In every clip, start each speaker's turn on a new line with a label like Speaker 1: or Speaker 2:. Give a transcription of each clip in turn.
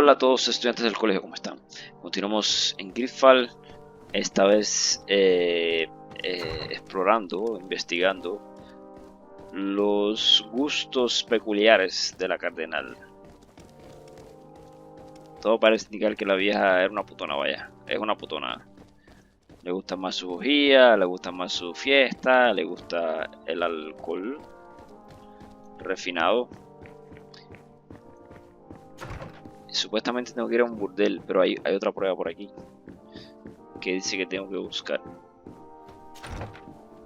Speaker 1: Hola a todos estudiantes del colegio, ¿cómo están? Continuamos en Greedfall, esta vez explorando, investigando los gustos peculiares de la Cardenal. Todo parece indicar que la vieja era una putona, vaya, es una putona. Le gusta más su bujía, le gusta más su fiesta, le gusta el alcohol refinado. Supuestamente tengo que ir a un burdel, pero hay otra prueba por aquí que dice que tengo que buscar.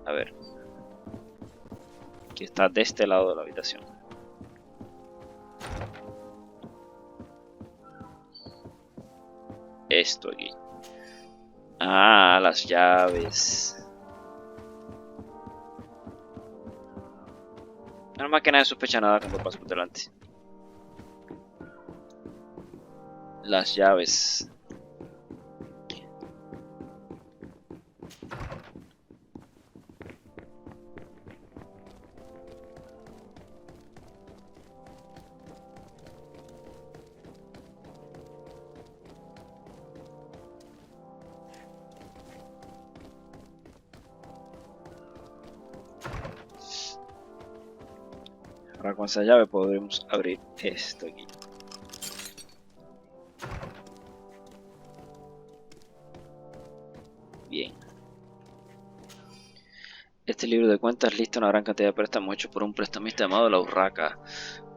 Speaker 1: A ver, que está de este lado de la habitación. Esto aquí. Ah, las llaves. Nada más que nadie sospecha nada cuando paso por delante. Las llaves. Ahora con esa llave podremos abrir esto aquí. Bien. Este libro de cuentas lista una gran cantidad de préstamos hechos por un prestamista llamado la Urraca.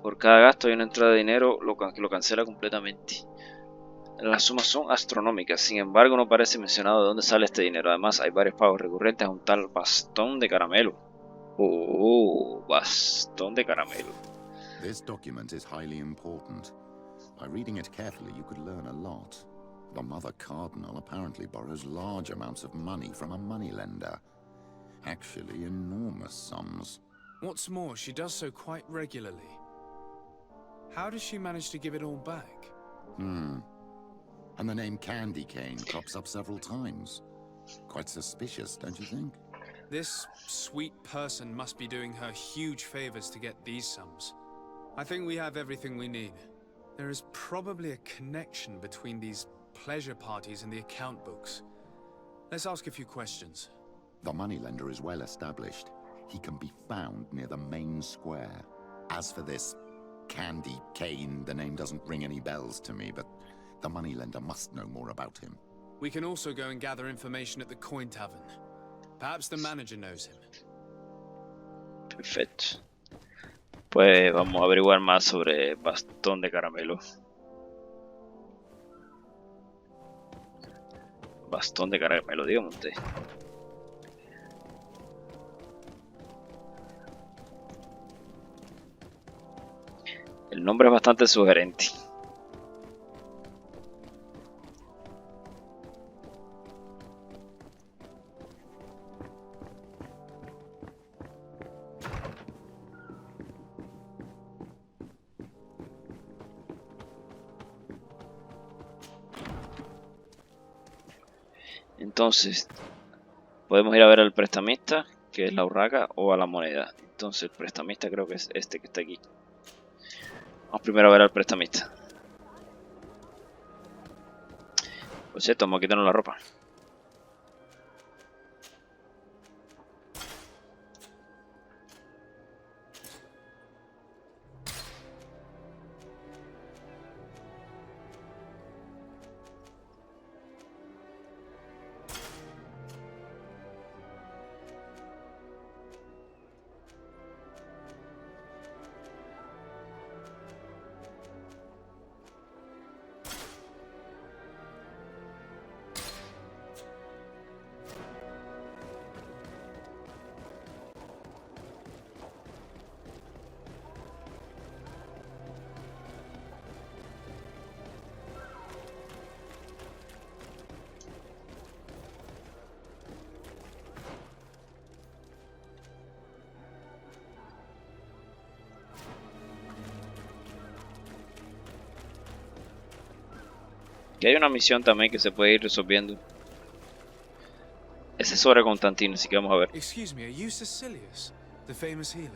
Speaker 1: Por cada gasto hay una entrada de dinero que lo cancela completamente. Las sumas son astronómicas, sin embargo no parece mencionado de dónde sale este dinero. Además hay varios pagos recurrentes a un tal bastón de caramelo. Oh, bastón de caramelo.
Speaker 2: This document is highly important. By reading it carefully, you could learn a lot. The Mother Cardinal apparently borrows large amounts of money from a moneylender. Actually, enormous sums.
Speaker 3: What's more, she does so quite regularly. How does she manage to give it all back?
Speaker 2: And the name Candy Cane crops up several times. Quite suspicious, don't you think?
Speaker 3: This sweet person must be doing her huge favors to get these sums. I think we have everything we need. There is probably a connection between these pleasure parties and the account books. Let's ask a few questions.
Speaker 2: The moneylender is well established. He can be found near the main square. As for this Candy Cane, the name doesn't ring any bells to me, but the moneylender must know more about him.
Speaker 3: We can also go and gather information at the Coin Tavern. Perhaps the manager knows him.
Speaker 1: Perfecto. Pues vamos a averiguar más sobre bastón de caramelo. Bastón de caramelo, dígame usted. El nombre es bastante sugerente. Entonces, podemos ir a ver al prestamista, que es la urraca, o a la moneda. Entonces, el prestamista creo que es este que está aquí. Vamos primero a ver al prestamista. Por cierto, vamos a quitarnos la ropa. Y hay una misión también que se puede ir resolviendo. Ese es sobre Constantino, así que vamos a ver.
Speaker 3: Excuse me, are you Cecilius, the famous healer?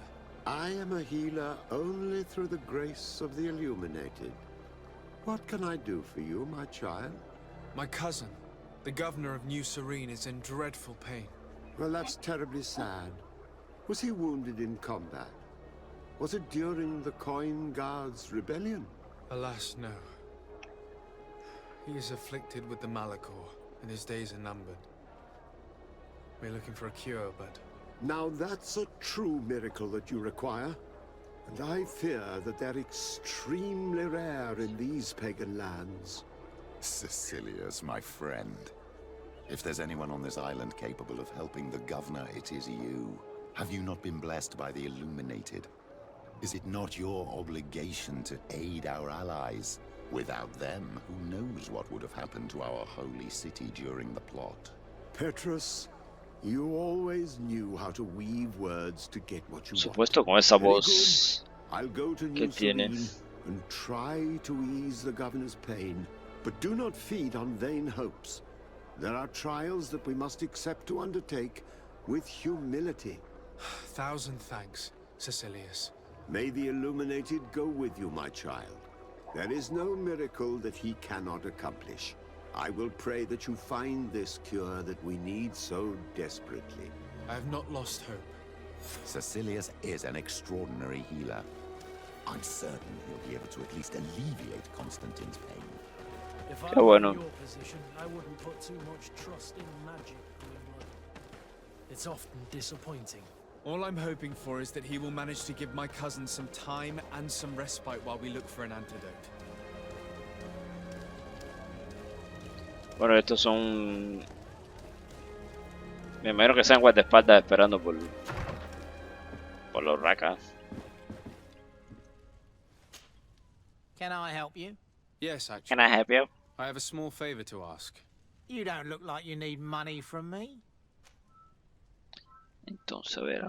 Speaker 4: I am a healer only through the grace of the illuminated. What can I do for you, my child?
Speaker 3: My cousin, the governor of New Serene, is in dreadful pain.
Speaker 4: Well, that's terribly sad. Was he wounded in combat? Was it during the Coin Guards' rebellion?
Speaker 3: Alas, no. He is afflicted with the Malachor, and his days are numbered. We're looking for a cure, but...
Speaker 4: Now that's a true miracle that you require. And I fear that they're extremely rare in these pagan lands.
Speaker 2: Cecilius, my friend. If there's anyone on this island capable of helping the governor, it is you. Have you not been blessed by the Illuminated? Is it not your obligation to aid our allies? Without them, who knows what would have happened to our holy city during the plot?
Speaker 4: Petrus, you always knew how to weave words to get what you
Speaker 1: Supuesto con esa
Speaker 4: Very
Speaker 1: voz
Speaker 4: good. I'll go to
Speaker 1: que
Speaker 4: New
Speaker 1: tiene.
Speaker 4: Serene and try to ease the governor's pain. But do not feed on vain hopes. There are trials that we must accept to undertake with humility.
Speaker 3: Thousand thanks, Cecilius.
Speaker 4: May the Illuminated go with you, my child. There is no miracle that he cannot accomplish. I will pray that you find this cure that we need so desperately.
Speaker 3: I have not lost hope.
Speaker 2: Cecilius is an extraordinary healer. I'm certain he'll be able to at least alleviate Constantine's pain.
Speaker 5: If I
Speaker 1: Qué
Speaker 5: were
Speaker 1: bueno.
Speaker 5: in your position, I wouldn't put too much trust in magic, Greenwood. It's often disappointing.
Speaker 3: All I'm hoping for is that he will manage to give my cousin some time and some respite while we look for an antidote.
Speaker 1: Bueno, estos son... Me imagino que sean guardaespaldas esperando por los Raka.
Speaker 6: Can I help you?
Speaker 3: Yes, actually.
Speaker 1: Can I help you?
Speaker 3: I have a small favor to ask.
Speaker 6: You don't look like you need money from me.
Speaker 1: Entonces, a ver.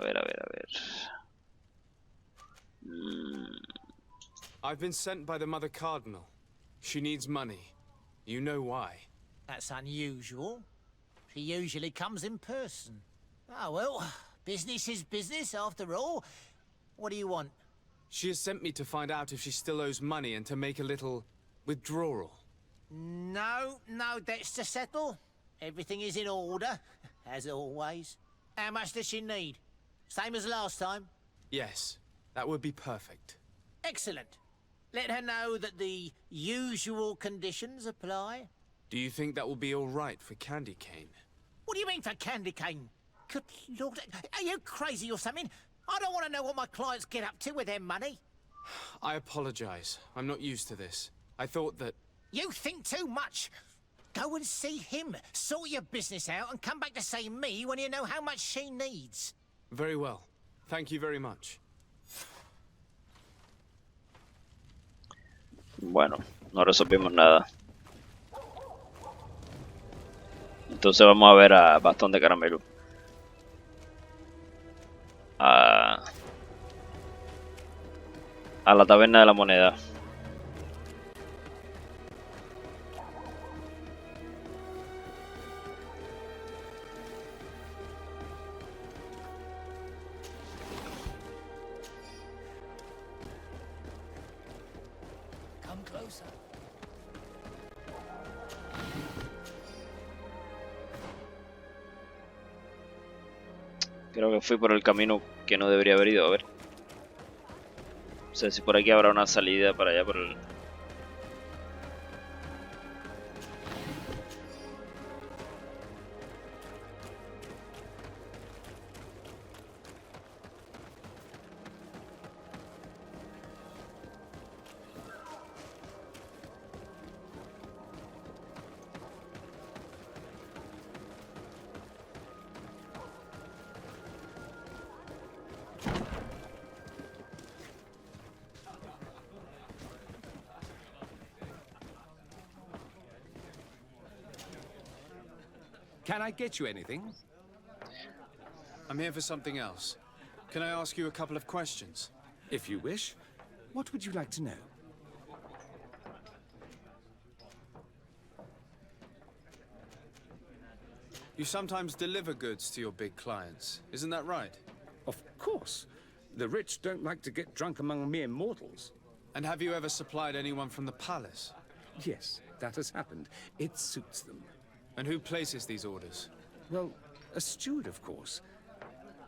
Speaker 3: I've been sent by the Mother Cardinal. She needs money. You know why.
Speaker 6: That's unusual. She usually comes in person. Oh well, business is business after all. What do you want?
Speaker 3: She has sent me to find out if she still owes money and to make a little withdrawal.
Speaker 6: No debts to settle. Everything is in order, as always. How much does she need? Same as last time?
Speaker 3: Yes, that would be perfect.
Speaker 6: Excellent. Let her know that the usual conditions apply.
Speaker 3: Do you think that will be all right for Candy Cane?
Speaker 6: What do you mean for candy cane? Good Lord, are you crazy or something? I don't want to know what my clients get up to with their money.
Speaker 3: I apologize. I'm not used to this. I thought that...
Speaker 6: You think too much. Go and see him, sort your business out, and come back to see me when you know how much she needs.
Speaker 3: Very well. Thank you very much.
Speaker 1: Bueno, no resolvimos nada. Entonces vamos a ver a Bastón de Caramelo. A la taberna de la moneda.
Speaker 5: Come closer.
Speaker 1: Creo que fui por el camino que no debería haber ido. A ver. No sé si por aquí habrá una salida para allá por el...
Speaker 7: Can I get you anything?
Speaker 3: I'm here for something else. Can I ask you a couple of questions?
Speaker 7: If you wish. What would you like to know?
Speaker 3: You sometimes deliver goods to your big clients, isn't that right?
Speaker 7: Of course. The rich don't like to get drunk among mere mortals.
Speaker 3: And have you ever supplied anyone from the palace?
Speaker 7: Yes, that has happened. It suits them.
Speaker 3: And who places these orders?
Speaker 7: Well, a steward, of course.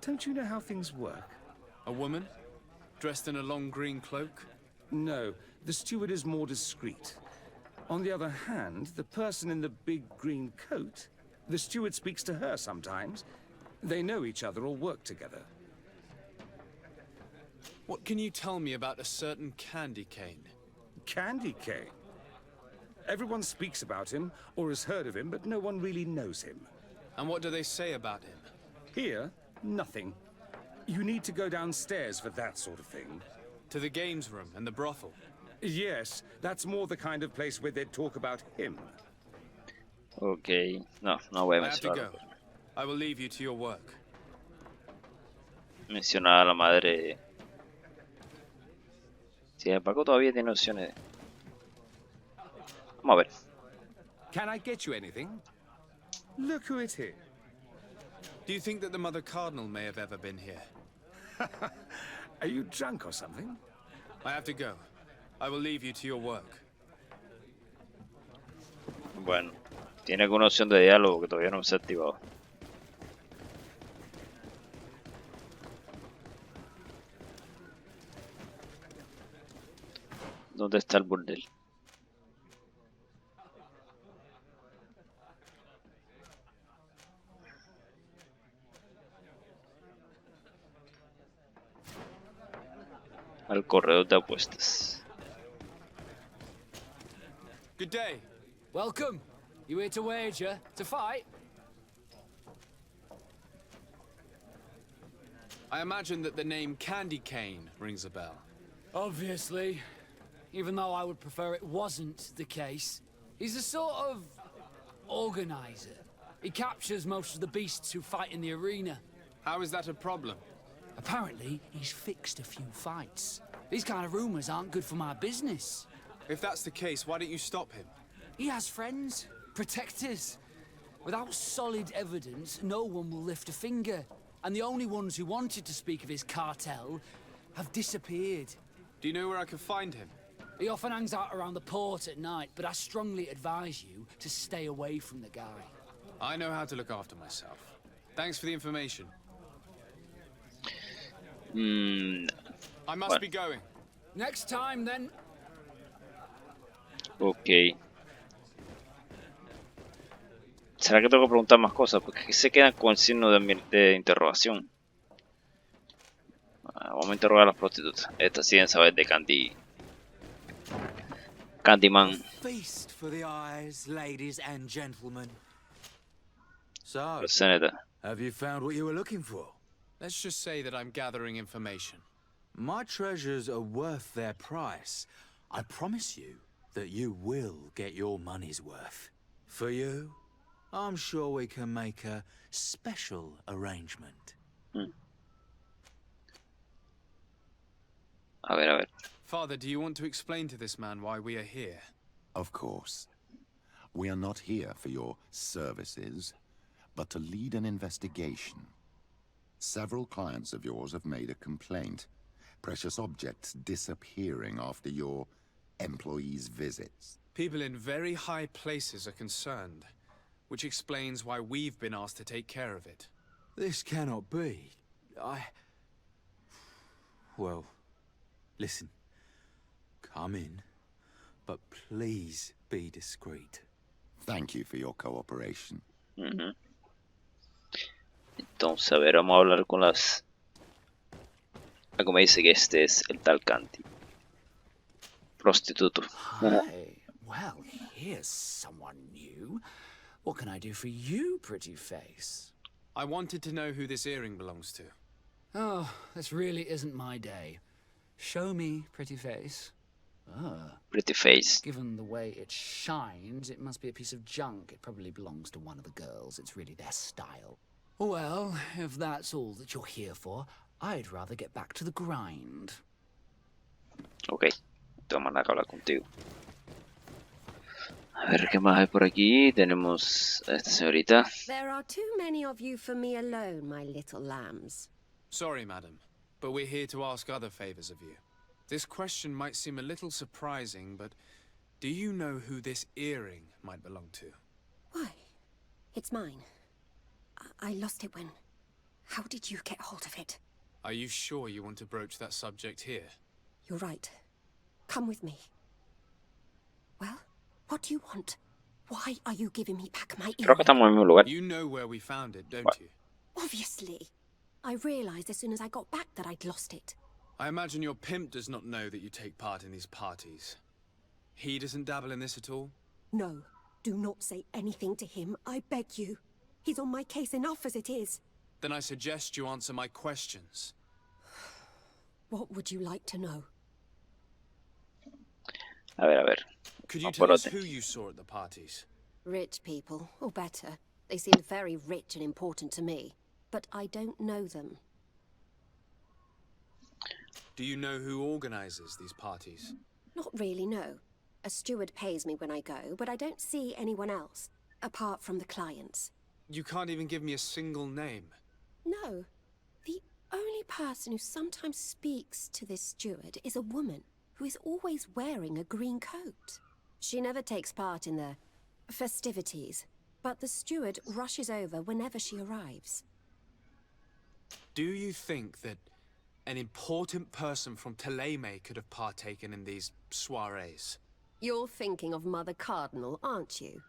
Speaker 7: Don't you know how things work?
Speaker 3: A woman? Dressed in a long green cloak?
Speaker 7: No, the steward is more discreet. On the other hand, the person in the big green coat, the steward speaks to her sometimes. They know each other or work together.
Speaker 3: What can you tell me about a certain candy cane?
Speaker 7: Candy cane. Everyone speaks about him or has heard of him, but no one really knows him.
Speaker 3: And what do they say about him?
Speaker 7: Here, nothing. You need to go downstairs for that sort of thing.
Speaker 3: To the games room and the brothel?
Speaker 7: Yes, that's more the kind of place where they'd talk about him.
Speaker 1: Ok, no voy a
Speaker 3: I have to
Speaker 1: mencionar.
Speaker 3: go. I will leave you to your work.
Speaker 1: Mencionar a la madre. Si el Paco todavía tiene opciones. Vamos a ver.
Speaker 7: Can I get you anything? Look who it is.
Speaker 3: Do you think that the Mother Cardinal may have ever been here?
Speaker 7: Are you drunk or something?
Speaker 3: I have to go. I will leave you to your work.
Speaker 1: Bueno, tiene alguna opción de diálogo que todavía no se ha activado. ¿Dónde está el burdel? Al corredor de apuestas.
Speaker 3: Good day.
Speaker 8: Welcome. You here to wager? To fight?
Speaker 3: I imagine that the name Candy Cane rings a bell.
Speaker 8: Obviously. Even though I would prefer it wasn't the case. He's a sort of organizer. He captures most of the beasts who fight in the arena.
Speaker 3: How is that a problem?
Speaker 8: Apparently, he's fixed a few fights. These kind of rumors aren't good for my business.
Speaker 3: If that's the case, why don't you stop him?
Speaker 8: He has friends, protectors. Without solid evidence, no one will lift a finger. And the only ones who wanted to speak of his cartel have disappeared.
Speaker 3: Do you know where I can find him?
Speaker 8: He often hangs out around the port at night, but I strongly advise you to stay away from the guy.
Speaker 3: I know how to look after myself. Thanks for the information. I must be going.
Speaker 8: Next time, then.
Speaker 1: Ok. ¿Será que tengo que preguntar más cosas? Porque aquí se quedan con el signo de interrogación. Vamos a interrogar a las prostitutas. Estas sí deben saber de Candyman.
Speaker 9: Feast for the eyes, ladies and gentlemen. So,
Speaker 1: Senator.
Speaker 9: have you found what you were looking for?
Speaker 3: Let's just say that I'm gathering information.
Speaker 9: My treasures are worth their price. I promise you that you will get your money's worth. For you, I'm sure we can make a special arrangement.
Speaker 1: A ver.
Speaker 3: Father, do you want to explain to this man why we are here?
Speaker 2: Of course. We are not here for your services, but to lead an investigation. Several clients of yours have made a complaint. Precious objects disappearing after your employees' visits.
Speaker 3: People in very high places are concerned, which explains why we've been asked to take care of it.
Speaker 9: This cannot be. Well, listen. Come in, but please be discreet.
Speaker 2: Thank you for your cooperation.
Speaker 1: Entonces, a ver, vamos a hablar con las... Algo me dice que este es el tal Candy. Prostituto.
Speaker 6: Hey, well, here's someone new. What can I do for you, pretty face?
Speaker 3: I wanted to know who this earring belongs to.
Speaker 8: Oh, this really isn't my day. Show me, pretty face.
Speaker 1: Pretty face.
Speaker 8: Given the way it shines, it must be a piece of junk. It probably belongs to one of the girls. It's really their style. Well, if that's all that you're here for, I'd rather get back to the grind.
Speaker 1: Ok, tengo más nada que hablar contigo. A ver qué más hay por aquí. Tenemos a esta señorita.
Speaker 10: There are too many of you for me alone, my little lambs.
Speaker 3: Sorry, madam, but we're here to ask other favors of you. This question might seem a little surprising, but Do you know who this earring might belong to?
Speaker 10: Why? It's mine. I lost it when... How did you get hold of it?
Speaker 3: Are you sure you want to broach that subject here?
Speaker 10: You're right. Come with me. Well, what do you want? Why are you giving me back my
Speaker 1: Creo que
Speaker 10: earring?
Speaker 1: estamos en el mismo lugar.
Speaker 3: You know where we found it, don't
Speaker 1: What?
Speaker 3: you?
Speaker 10: Obviously. I realized as soon as I got back that I'd lost it.
Speaker 3: I imagine your pimp does not know that you take part in these parties. He doesn't dabble in this at all?
Speaker 10: No, do not say anything to him, I beg you. He's on my case enough as it is.
Speaker 3: Then I suggest you answer my questions.
Speaker 10: What would you like to know?
Speaker 1: A ver.
Speaker 3: Could you
Speaker 1: Vamos
Speaker 3: tell
Speaker 1: por
Speaker 3: us
Speaker 1: orden.
Speaker 3: who you saw at the parties?
Speaker 10: Rich people, or better. They seemed very rich and important to me, but I don't know them.
Speaker 3: Do you know who organizes these parties?
Speaker 10: Not really, no. A steward pays me when I go, but I don't see anyone else, apart from the clients.
Speaker 3: You can't even give me a single name.
Speaker 10: No. The only person who sometimes speaks to this steward is a woman who is always wearing a green coat. She never takes part in the festivities, but the steward rushes over whenever she arrives.
Speaker 3: Do you think that an important person from Thélème could have partaken in these soirees?
Speaker 10: You're thinking of Mother Cardenal, aren't you?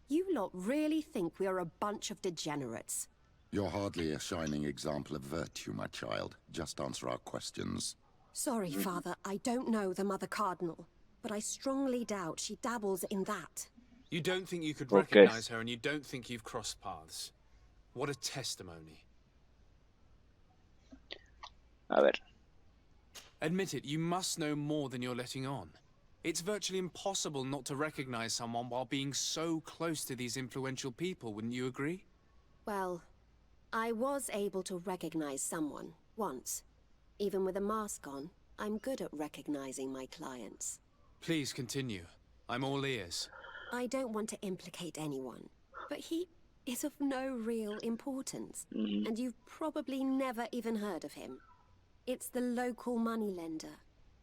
Speaker 10: You lot really think we are a bunch of degenerates.
Speaker 2: You're hardly a shining example of virtue, my child. Just answer our questions.
Speaker 10: Sorry, Father, I don't know the Mother Cardinal, but I strongly doubt she dabbles in that.
Speaker 3: You don't think you could
Speaker 1: Okay.
Speaker 3: recognize her, and you don't think you've crossed paths. What a testimony.
Speaker 1: A ver.
Speaker 3: Admit it, you must know more than you're letting on. It's virtually impossible not to recognize someone while being so close to these influential people, wouldn't you agree?
Speaker 10: Well, I was able to recognize someone, once. Even with a mask on, I'm good at recognizing my clients.
Speaker 3: Please continue. I'm all ears.
Speaker 10: I don't want to implicate anyone, but he is of no real importance, and you've probably never even heard of him. It's the local moneylender.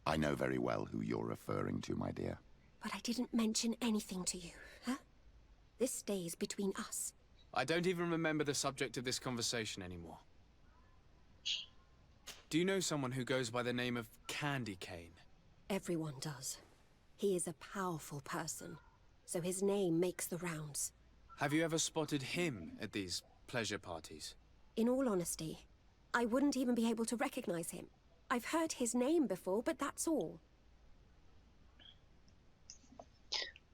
Speaker 2: I know very well who you're referring to, my dear.
Speaker 10: But I didn't mention anything to you, huh? This stays between us.
Speaker 3: I don't even remember the subject of this conversation anymore. Do you know someone who goes by the name of Candy Cane?
Speaker 10: Everyone does. He is a powerful person, so his name makes the rounds.
Speaker 3: Have you ever spotted him at these pleasure parties?
Speaker 10: In all honesty, I wouldn't even be able to recognize him. I've heard his name before, but that's all.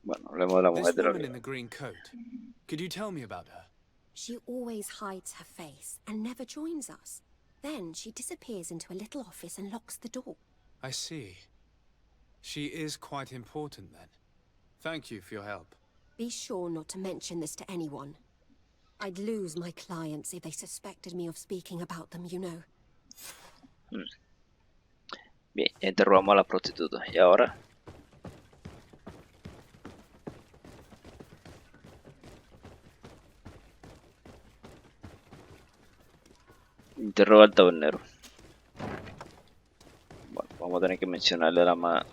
Speaker 1: Bueno, hablemos de la mujer
Speaker 3: This
Speaker 1: de la
Speaker 3: woman in
Speaker 1: vida.
Speaker 3: the green coat. Could you tell me about her?
Speaker 10: She always hides her face and never joins us. Then she disappears into a little office and locks the door.
Speaker 3: I see. She is quite important then. Thank you for your help.
Speaker 10: Be sure not to mention this to anyone. I'd lose my clients if they suspected me of speaking about them, you know.
Speaker 1: Bien, ya interrogamos a la prostituta. Y ahora. Interroga al tabernero. Bueno, vamos a tener que mencionarle a la más.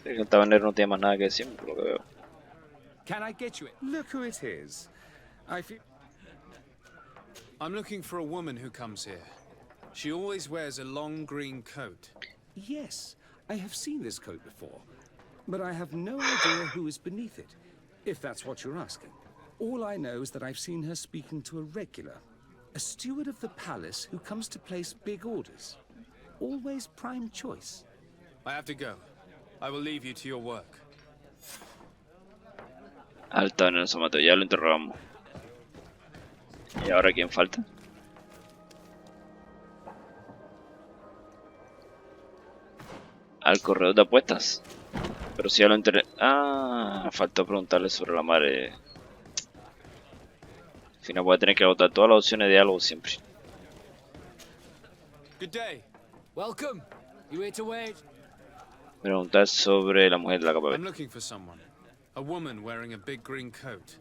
Speaker 1: El tabernero no tiene más nada que decir, por lo que veo.
Speaker 7: Can I get you it? Look who it is. I feel...
Speaker 3: I'm looking for a woman who comes here. She always wears a long green coat.
Speaker 7: Yes, I have seen this coat before, but I have no idea who is beneath it, if that's what you're asking. All I know is that I've seen her speaking to a regular, a steward of the palace who comes to place big orders. Always prime choice.
Speaker 3: I have to go. I will leave you to your work.
Speaker 1: Al tabernero se mató, ya lo interrogamos. ¿Y ahora quién falta? Al corredor de apuestas. Pero si ya lo faltó preguntarle sobre la madre. Al final voy a tener que agotar todas las opciones de diálogo siempre.
Speaker 3: Good day.
Speaker 8: Welcome. You here to wait?
Speaker 1: Preguntar sobre la mujer de la capa
Speaker 3: I'm
Speaker 1: verde.
Speaker 3: looking for someone. A woman wearing a big green coat.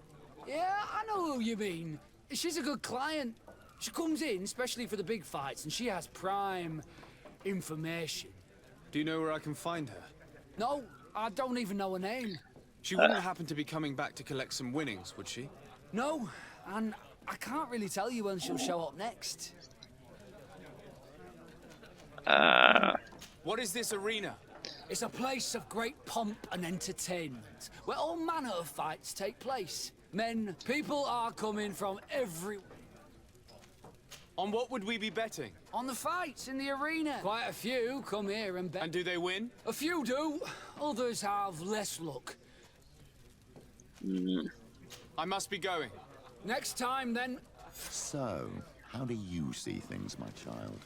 Speaker 8: Yeah, I know who you mean. She's a good client. She comes in especially for the big fights, and she has prime information.
Speaker 3: Do you know where I can find her?
Speaker 8: No, I don't even know her name.
Speaker 3: She wouldn't happen to be coming back to collect some winnings, would she?
Speaker 8: No, and I can't really tell you when she'll show up next.
Speaker 3: What is this arena?
Speaker 8: It's a place of great pomp and entertainment, where all manner of fights take place. People are coming from every...
Speaker 3: On what would we be betting?
Speaker 8: On the fights in the arena. Quite a few come here and bet.
Speaker 3: And do they win?
Speaker 8: A few do. Others have less luck.
Speaker 3: I must be going.
Speaker 8: Next time, then.
Speaker 2: So, how do you see things, my child?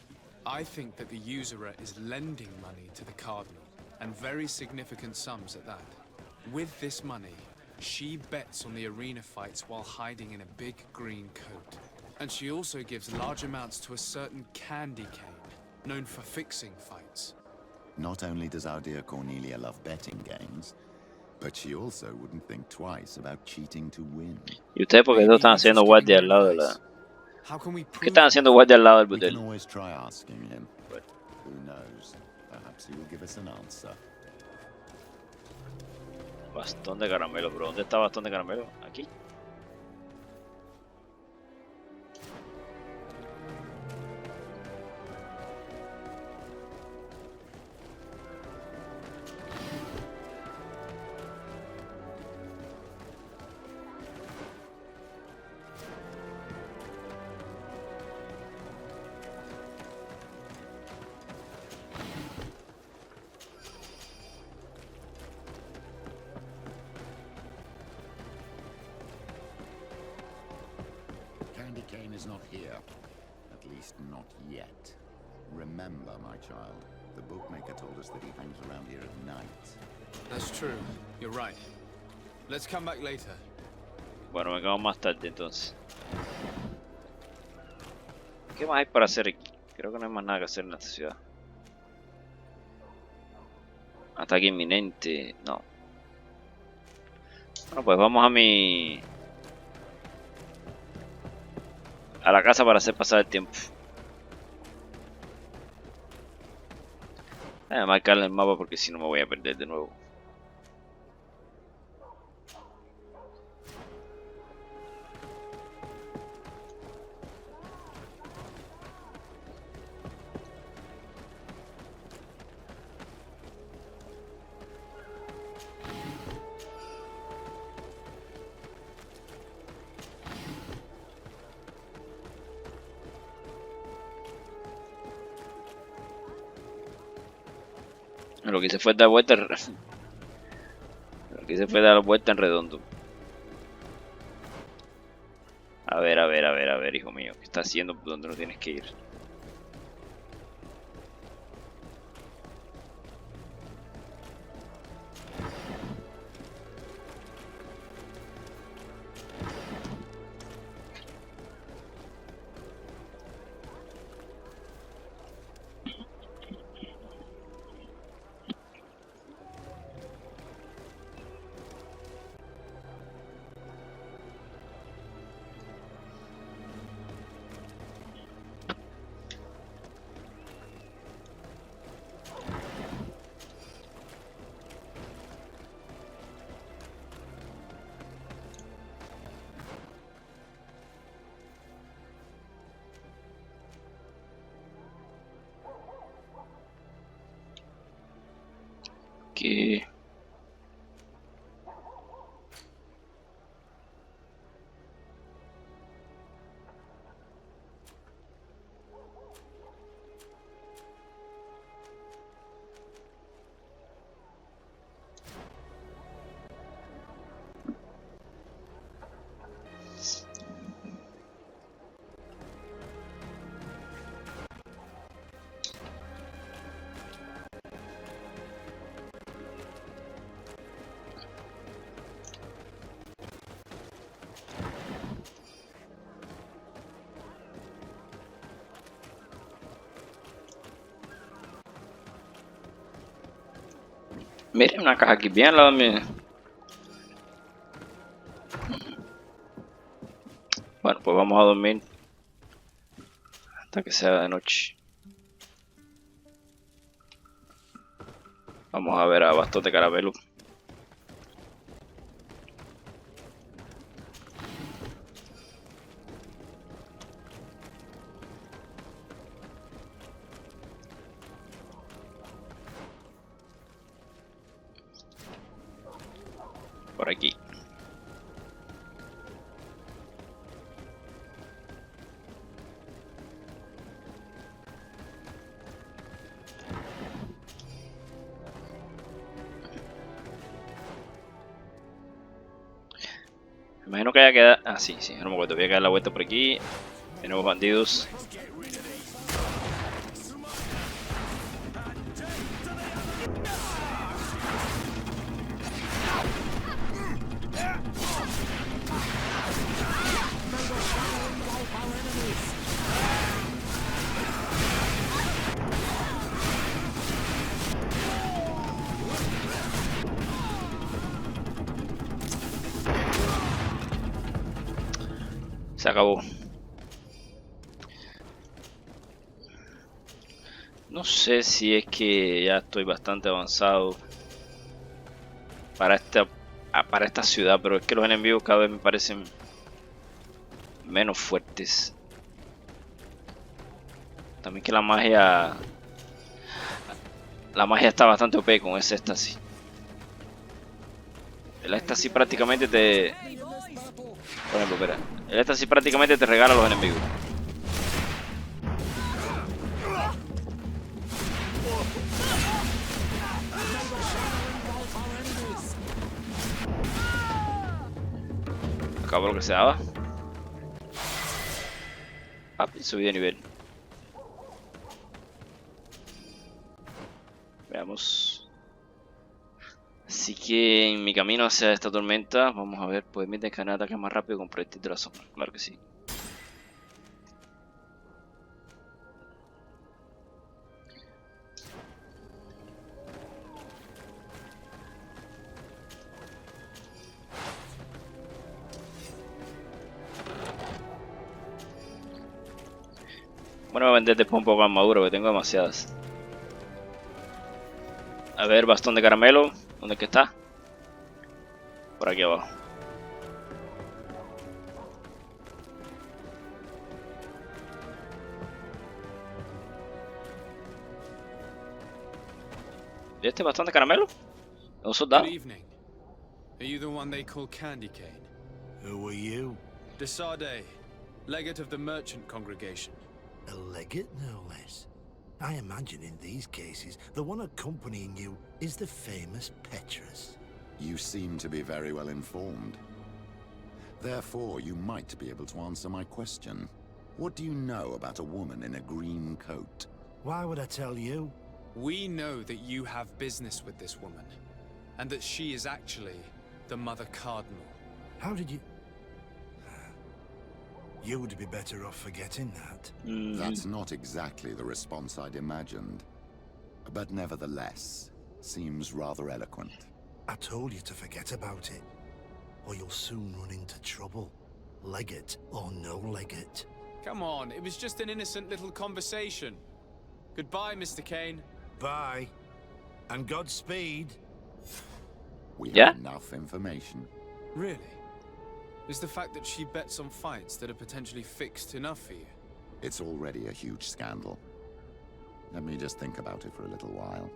Speaker 3: I think that the usurer is lending money to the Cardinal, and very significant sums at that. With this money, she bets on the arena fights while hiding in a big green coat. And she also gives large amounts to a certain candy cane, known for fixing fights.
Speaker 2: Not only does our dear Cornelia love betting games, but she also wouldn't think twice about cheating to win.
Speaker 1: ¿Y ustedes por qué no están haciendo guardia al lado de la...? ¿Qué están haciendo guardia al lado del
Speaker 2: We can
Speaker 1: burdel?
Speaker 2: always try asking him, but who knows? Perhaps he will give us an answer.
Speaker 1: Bastón de caramelo, bro. ¿Dónde está bastón de caramelo? Aquí.
Speaker 2: Candy cane is not here. At least not yet. Remember, my child, the bookmaker told us that he hangs around here at night.
Speaker 3: That's true. You're right. Let's come back later.
Speaker 1: Bueno, vengamos más tarde entonces. ¿Qué más hay para hacer aquí? Creo que no hay más nada que hacer en esta ciudad. Ataque inminente. No. Bueno, pues vamos a la casa para hacer pasar el tiempo. Voy a marcarle el mapa porque si no me voy a perder de nuevo. Lo que hice fue dar vuelta. Lo que hice fue dar vuelta en redondo. A ver, hijo mío. ¿Qué estás haciendo? ¿Dónde no tienes que ir? Que miren una caja aquí bien al lado mío. Bueno, pues vamos a dormir. hasta que sea de noche. Vamos a ver a Bastón de Caramelo. Por aquí. Me imagino que haya quedado... Ah, sí, no me acuerdo. Voy a dar la vuelta por aquí. Tenemos bandidos. Se acabó. No sé si es que ya estoy bastante avanzado para esta ciudad, pero es que los enemigos cada vez me parecen menos fuertes. También que la magia está bastante OP con ese éxtasis. El éxtasis prácticamente te... Por ejemplo, espera. El éxtasis prácticamente te regala a los enemigos. Acabo lo que se daba. Ah, subí de nivel. Veamos. Así que en mi camino hacia esta tormenta, vamos a ver, pues mi descargar ataques más rápido con proyectil de la sombra. Claro que sí. Bueno, voy a vender después un poco de armadura porque tengo demasiadas. A ver, bastón de caramelo. ¿Dónde es que está? Por aquí abajo. ¿Y este bastón de caramelo? ¿Un soldado?
Speaker 3: Good evening. Are you the one they call Candy Cane?
Speaker 11: Who are you?
Speaker 3: Desade, legate of the merchant congregation.
Speaker 11: A legate, no less. I imagine in these cases, the one accompanying you is the famous Petrus.
Speaker 2: You seem to be very well informed. Therefore, you might be able to answer my question. What do you know about a woman in a green coat?
Speaker 11: Why would I tell you?
Speaker 3: We know that you have business with this woman, and that she is actually the Mother Cardinal.
Speaker 11: How did you... You would be better off forgetting that.
Speaker 2: That's not exactly the response I'd imagined. But nevertheless, seems rather eloquent.
Speaker 11: I told you to forget about it, or you'll soon run into trouble. Legate or no legate.
Speaker 3: Come on, it was just an innocent little conversation. Goodbye, Mr. Kane.
Speaker 11: Bye. And Godspeed.
Speaker 2: We
Speaker 1: Yeah?
Speaker 2: have enough information.
Speaker 3: Really? Is the fact that she bets on fights that are potentially fixed enough for you?
Speaker 2: It's already a huge scandal. Let me just think about it for a little while.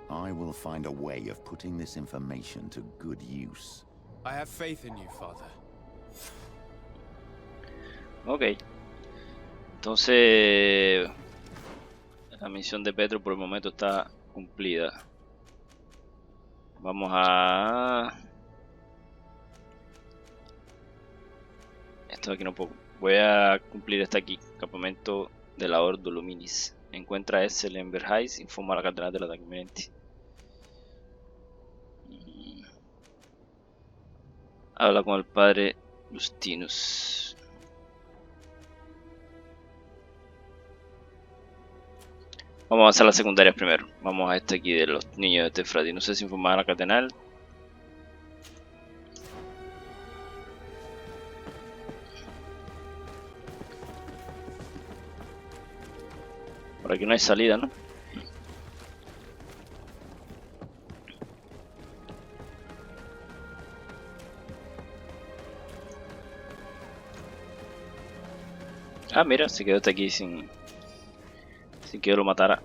Speaker 2: I will find a way of putting this information to good use.
Speaker 3: I have faith in you, Father.
Speaker 1: Ok. Entonces... La misión de Pedro por el momento está cumplida. Vamos a... Esto aquí no puedo. Voy a cumplir esta aquí. Campamento de la Ordo Luminis. Encuentra a Essel en Verheis. Informa a la Catedral de la Tagmenti. Habla con el padre Justinus. Vamos a avanzar a las secundarias primero. Vamos a este aquí de los niños de Tefradi. No sé si informar a la Catedral. Por aquí no hay salida, ¿no? Ah, mira, se quedó hasta aquí sin que yo lo matara.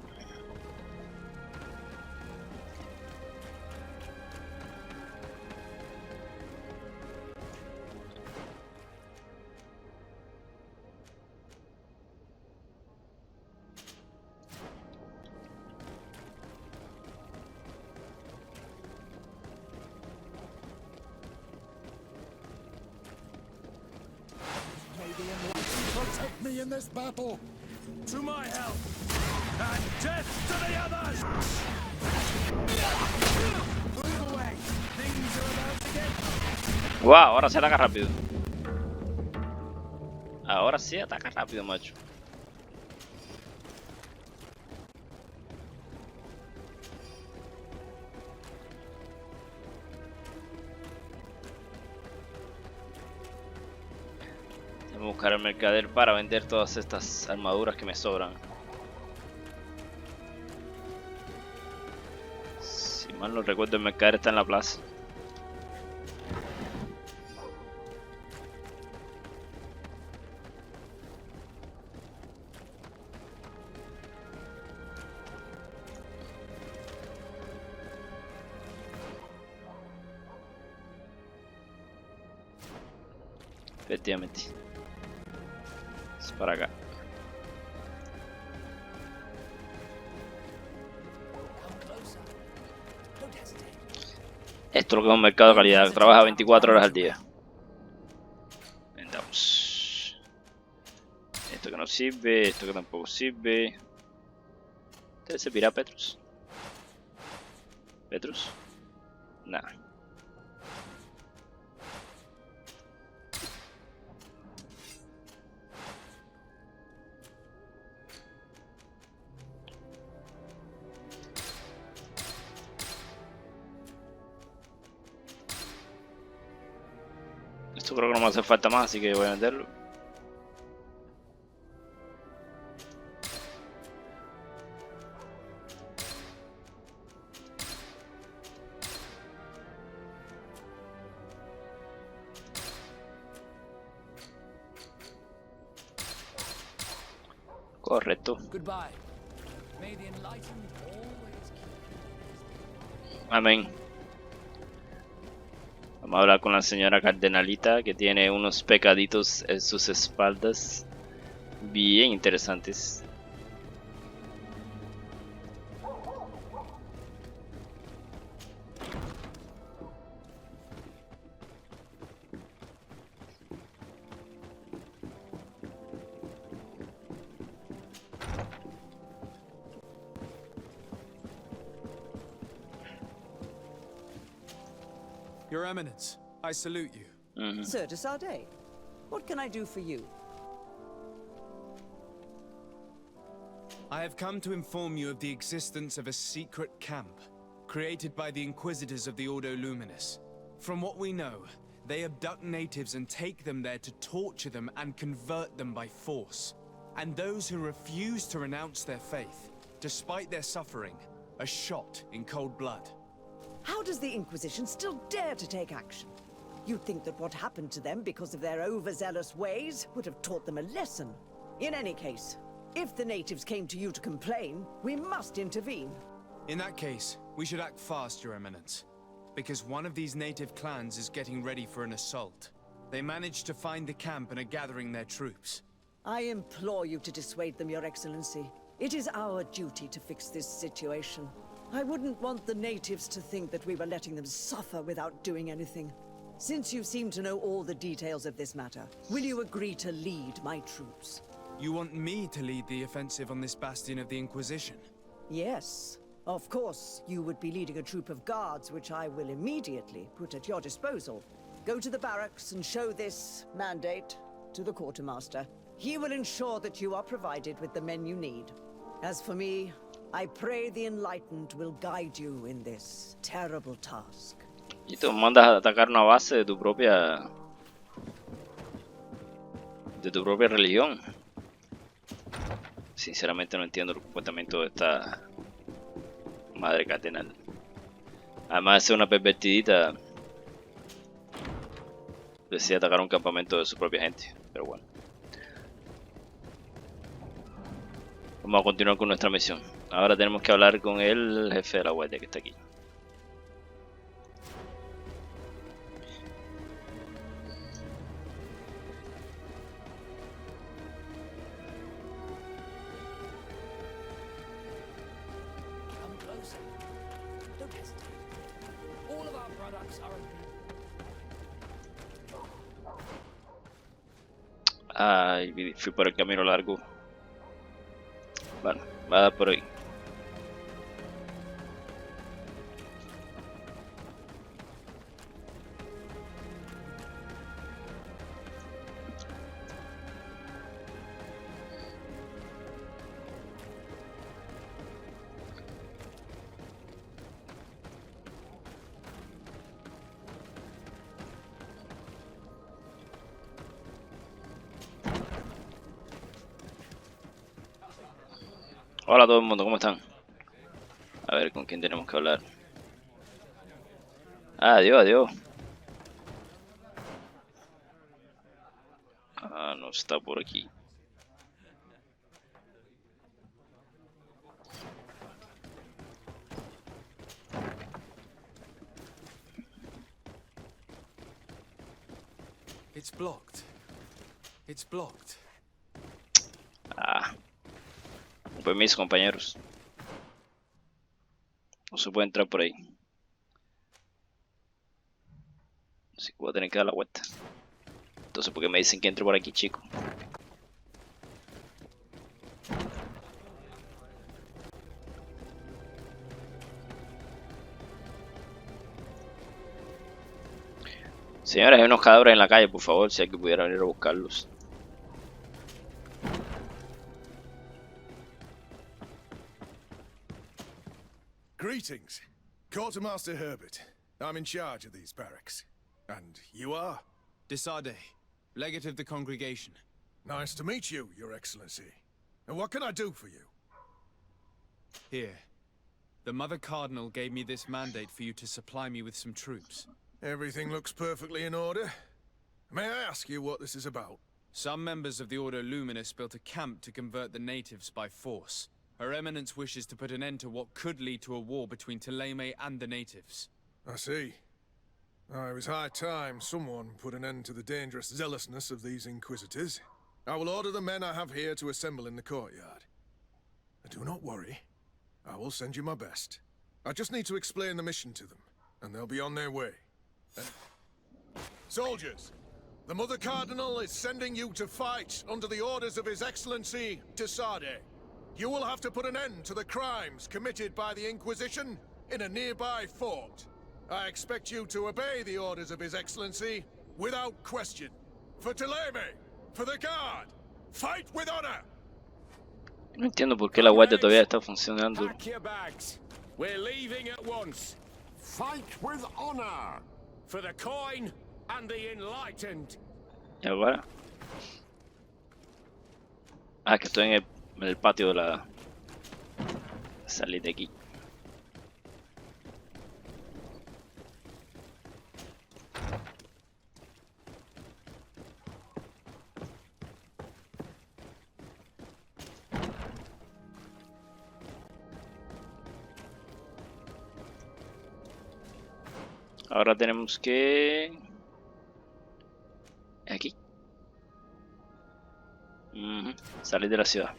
Speaker 11: Protect me in this battle.
Speaker 5: To my help! And death to the others! Move away! Things are about to get...
Speaker 1: ¡Wow! Ahora se ataca rápido. Ahora sí ataca rápido, macho. Tengo que buscar el mercader para vender todas estas armaduras que me sobran. Si mal no recuerdo, el mercader está en la plaza. Efectivamente. Es para acá. Esto es lo que es un mercado de calidad. Trabaja 24 horas al día. Vendamos. Esto que no sirve. Esto que tampoco sirve. ¿Debe servirá Petrus? ¿Petrus? Nada. Esto creo que no me hace falta más, así que voy a venderlo. Correcto. Amén. Vamos a hablar con la señora Cardenalita, que tiene unos pecaditos en sus espaldas bien interesantes.
Speaker 3: Your Eminence, I salute you.
Speaker 12: Sir de Sardet, what can I do for you?
Speaker 3: I have come to inform you of the existence of a secret camp, created by the Inquisitors of the Ordo Luminis. From what we know, they abduct natives and take them there to torture them and convert them by force. And those who refuse to renounce their faith, despite their suffering, are shot in cold blood.
Speaker 12: How does the Inquisition still dare to take action? You'd think that what happened to them because of their overzealous ways would have taught them a lesson. In any case, if the natives came to you to complain, we must intervene.
Speaker 3: In that case, we should act fast, Your Eminence. Because one of these native clans is getting ready for an assault. They managed to find the camp and are gathering their troops.
Speaker 12: I implore you to dissuade them, Your Excellency. It is our duty to fix this situation. I wouldn't want the natives to think that we were letting them suffer without doing anything. Since you seem to know all the details of this matter, will you agree to lead my troops?
Speaker 3: You want me to lead the offensive on this bastion of the Inquisition?
Speaker 12: Yes. Of course, you would be leading a troop of guards, which I will immediately put at your disposal. Go to the barracks and show this mandate to the quartermaster. He will ensure that you are provided with the men you need. As for me, I pray the enlightened will guide you in this terrible task.
Speaker 1: Y tú mandas a atacar una base de tu propia religión. Sinceramente no entiendo el comportamiento de esta Madre Cardenal. Además de ser una pervertidita, decide atacar un campamento de su propia gente. Pero bueno. Vamos a continuar con nuestra misión. Ahora tenemos que hablar con el jefe de la guardia que está aquí. Ay, fui por el camino largo. Bueno, va a dar por ahí. Hola a todo el mundo, ¿cómo están? A ver, ¿con quién tenemos que hablar? Adiós, adiós. No está por aquí.
Speaker 3: It's blocked. It's blocked.
Speaker 1: Con permiso, compañeros. No se puede entrar por ahí. Así que voy a tener que dar la vuelta. Entonces, ¿por qué me dicen que entre por aquí, chico? Señores, hay unos cadáveres en la calle, por favor, si hay que pudiera venir a buscarlos.
Speaker 13: Greetings. Quartermaster Herbert. I'm in charge of these barracks. And you are?
Speaker 3: Desade, legate of the congregation.
Speaker 13: Nice to meet you, Your Excellency. And what can I do for you?
Speaker 3: Here. The Mother Cardinal gave me this mandate for you to supply me with some troops.
Speaker 13: Everything looks perfectly in order. May I ask you what this is about?
Speaker 3: Some members of the Ordo Luminous built a camp to convert the natives by force. Her Eminence wishes to put an end to what could lead to a war between Thélème and the natives.
Speaker 13: I see. It was high time someone put an end to the dangerous zealousness of these Inquisitors. I will order the men I have here to assemble in the courtyard. Do not worry. I will send you my best. I just need to explain the mission to them, and they'll be on their way. Soldiers, the Mother Cardinal is sending you to fight under the orders of His Excellency, Desade. You will have to put an end to the crimes committed by the Inquisition in a nearby fort. I expect you to obey the orders of His Excellency without question. For Thélème, for the Guard, fight with honor!
Speaker 1: No entiendo por qué la guardia todavía está funcionando.
Speaker 14: Pack your bags. We're leaving at once.
Speaker 11: Fight with honor!
Speaker 14: For the coin and the enlightened.
Speaker 1: ¿Y ahora? Que estoy en el patio de la... Salí de aquí. Ahora tenemos que... Aquí. Salir de la ciudad.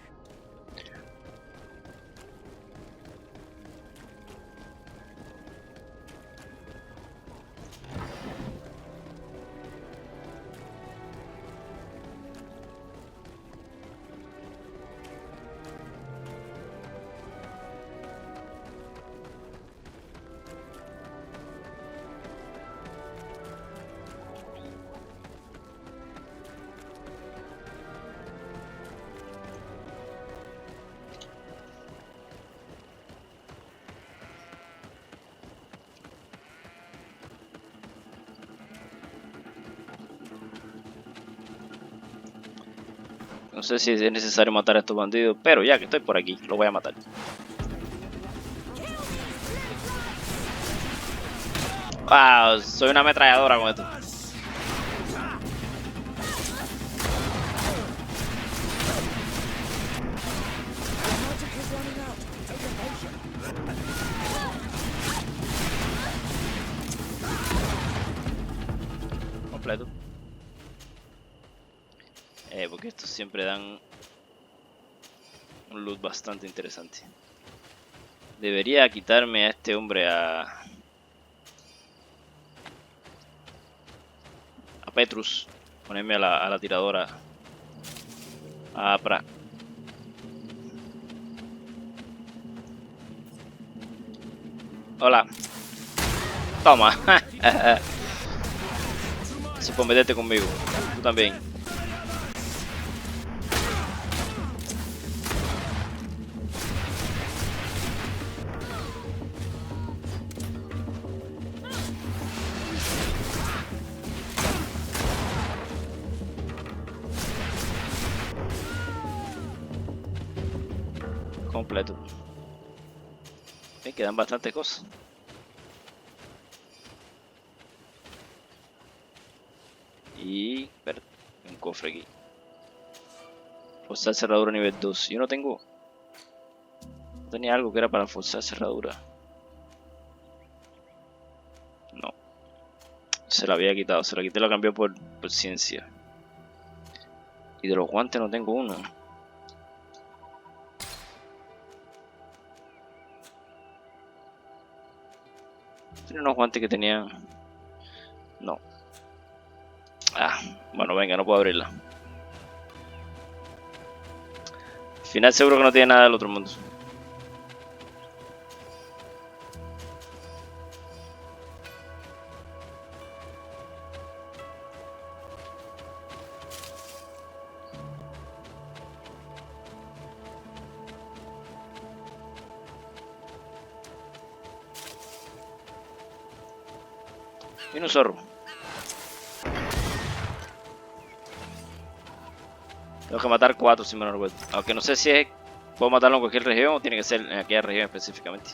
Speaker 1: No sé si es necesario matar a estos bandidos, pero ya que estoy por aquí, lo voy a matar. Wow, soy una ametralladora con esto. Completo. Porque estos siempre dan un loot bastante interesante. Debería quitarme a este hombre a Petrus, ponerme a la tiradora a Pra. Hola. Toma. Si puedes meterte conmigo. Tú también. Completo. Me quedan bastantes cosas. Y un cofre aquí. Forzar cerradura nivel 2. Yo no tengo. No tenía algo que era para forzar cerradura. No. Se la había quitado. Se la quité y la cambió por ciencia. Y de los guantes no tengo uno. Tenía unos guantes que tenían. No. Ah, bueno, venga, no puedo abrirla. Al final seguro que no tiene nada del otro mundo. Viene un zorro. Tengo que matar 4 si me lo recuerdo. Aunque no sé si es, puedo matarlo en cualquier región o tiene que ser en aquella región específicamente.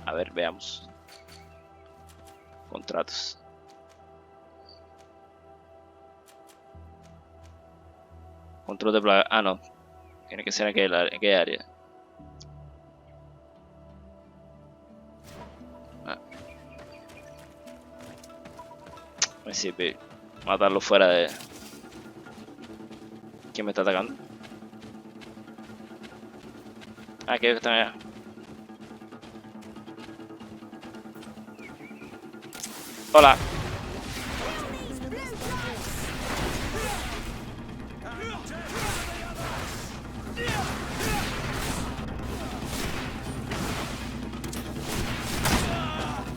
Speaker 1: A ver, veamos. Contratos. Control de plaga. Ah, no. Tiene que ser en aquella área. Me sirve matarlo fuera de... ¿Quién me está atacando? Ah, aquellos que están allá. Hola.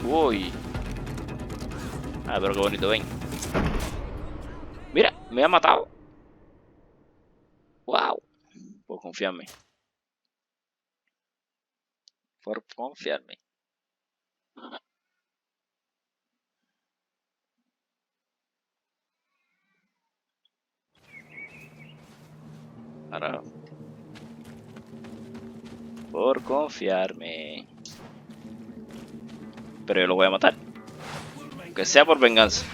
Speaker 1: Uy. Ah, pero qué bonito, ven. Mira, me ha matado. Wow. Por confiarme. Por confiarme. Ahora. Por confiarme. Pero yo lo voy a matar. Aunque sea por venganza.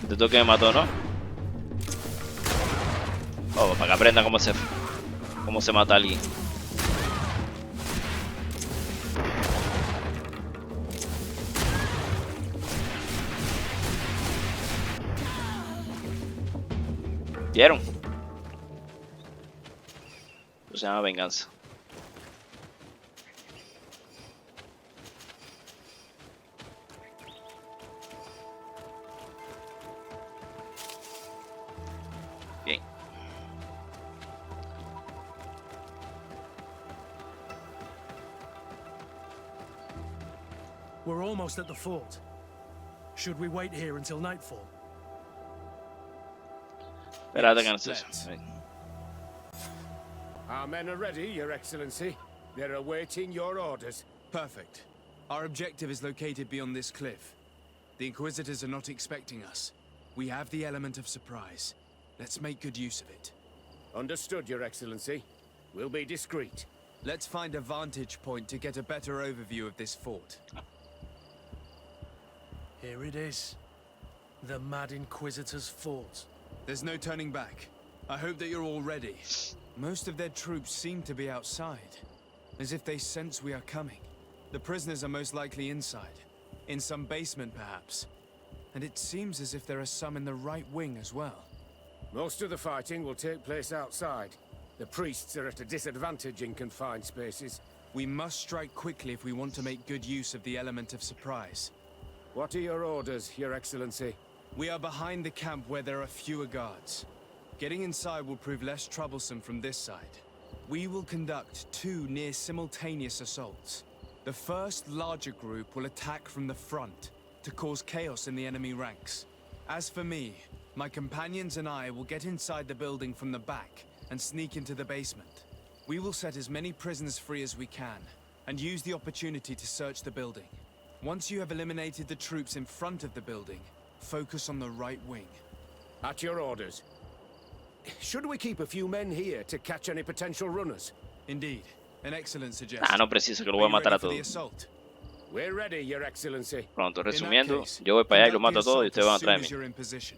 Speaker 1: Esto que me mató, ¿no? Oh, para que aprenda cómo se mata a alguien. ¿Vieron? Eso se llama venganza. Bien.
Speaker 5: We're almost at the fort. Should we wait here until nightfall?
Speaker 14: Yes, our men are ready, Your Excellency. They're awaiting your orders.
Speaker 3: Perfect. Our objective is located beyond this cliff. The Inquisitors are not expecting us. We have the element of surprise. Let's make good use of it.
Speaker 14: Understood, Your Excellency. We'll be discreet.
Speaker 3: Let's find a vantage point to get a better overview of this fort.
Speaker 5: Here it is. The Mad Inquisitor's fort.
Speaker 3: There's no turning back. I hope that you're all ready. Most of their troops seem to be outside, as if they sense we are coming. The prisoners are most likely inside, in some basement perhaps. And it seems as if there are some in the right wing as well.
Speaker 14: Most of the fighting will take place outside. The priests are at a disadvantage in confined spaces.
Speaker 3: We must strike quickly if we want to make good use of the element of surprise.
Speaker 14: What are your orders, Your Excellency?
Speaker 3: We are behind the camp where there are fewer guards. Getting inside will prove less troublesome from this side. We will conduct 2 near simultaneous assaults. The first larger group will attack from the front to cause chaos in the enemy ranks. As for me, my companions and I will get inside the building from the back and sneak into the basement. We will set as many prisoners free as we can and use the opportunity to search the building. Once you have eliminated the troops in front of the building, focus on the right wing.
Speaker 14: At your orders. Should we keep a few men here to catch any potential runners?
Speaker 3: Indeed. An excellent suggestion.
Speaker 1: Ah, no preciso que lo voy a matar a todos.
Speaker 14: We're ready, Your Excellency.
Speaker 1: Pronto, resumiendo, yo voy para allá y los mato a todos y ustedes van atrás de mí.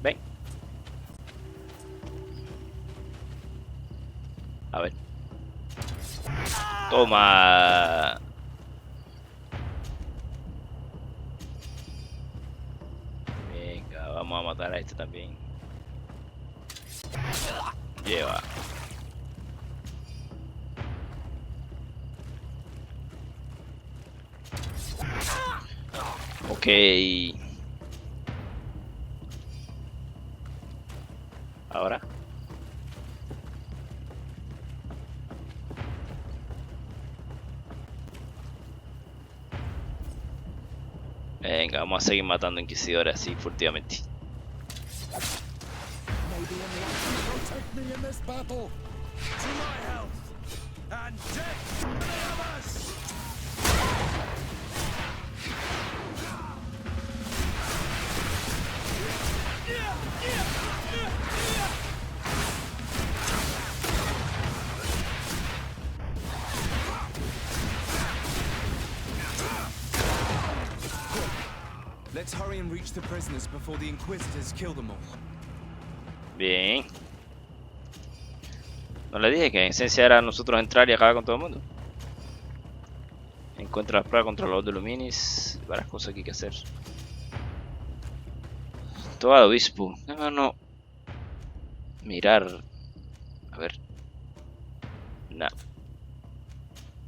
Speaker 1: Ven. A ver. Toma. Venga, vamos a matar a este también. Lleva. Ok. Ahora. Venga, vamos a seguir matando inquisidores así furtivamente.
Speaker 13: Protect me in this battle. To my health and death to the ademas.
Speaker 3: Let's hurry and reach the prisoners before the Inquisitors kill them all.
Speaker 1: Bien. No le dije que en esencia era nosotros entrar y acabar con todo el mundo. Encuentra las pruebas contra los de Luminis. Varias cosas aquí que hacer. Toda de obispo. No. Mirar. A ver. Nah.